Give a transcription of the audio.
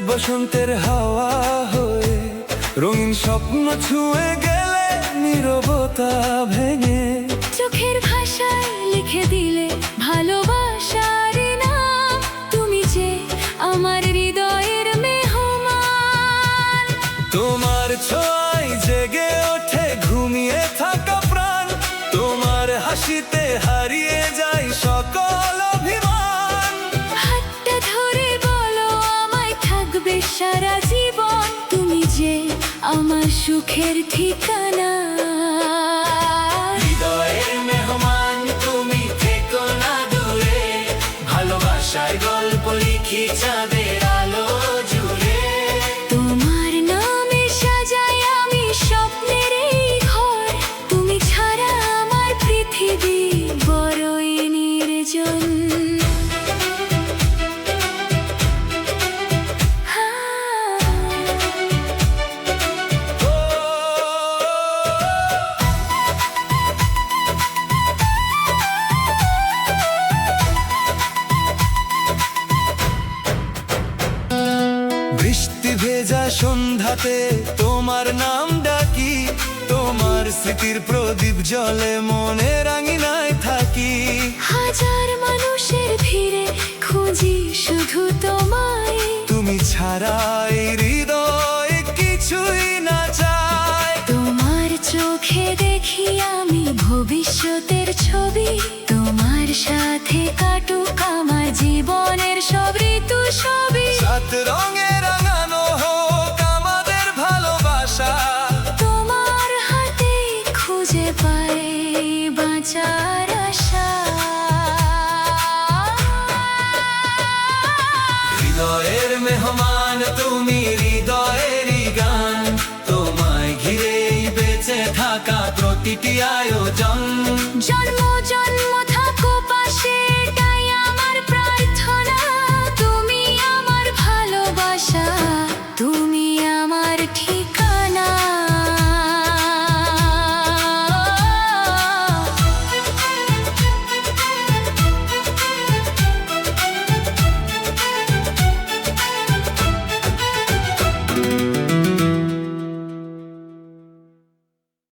বসন্তের হাওয়া হয়ে রঙিন স্বপ্ন ছুঁয়ে গেলে নীরবতা ভেঙে চোখের ভাষায় লিখে দিলে ভালোবাসার নাম। তুমি যে আমার হৃদয়ের মেহমান। তোমার ছোঁয়ায় জেগে ওঠে ঘুমিয়ে থাকা প্রাণ। তোমার হাসিতে হারিয়ে যায় সকল অভিমান। হাতটা ধরে বলো আমায় থাকবে সারা জীবন। তুমি যে আমার সুখের ঠিকানা। হৃদয়ের মেহমান তুমি থেকো না দূরে, ভালোবাসায় গল্প লিখি চাঁদের আলো জুড়ে। তোমার নামে সাজাই আমি স্বপ্নের এই ঘর। তুমি ছাড়া আমার পৃথিবী বড়ই নির্জন। বৃষ্টি ভেজা সন্ধ্যাতে তোমার নাম ডাকি। তোমার স্মৃতির প্রদীপ জলে মনের আঙিনায় থাকি। হাজার মানুষের ভিড়ে খুঁজি শুধু তোমায়। তুমি ছাড়াই হৃদয় কিছুই না চায়। তোমার চোখে দেখি আমি ভবিষ্যতের ছবি। তোমার সাথে কাটুক আমার জীবনের সব ঋতু সবই। সাত রঙে রাঙানো হোক আমাদের ভালোবাসা। তোমার হাতে খুঁজে পাই বাঁচার আশা। হৃদয়ের মেহমান তুমি হৃদয়েরই গান। তোমায় ঘিরেই বেঁচে থাকা প্রতিটি আয়োজন। জন্ম জন্ম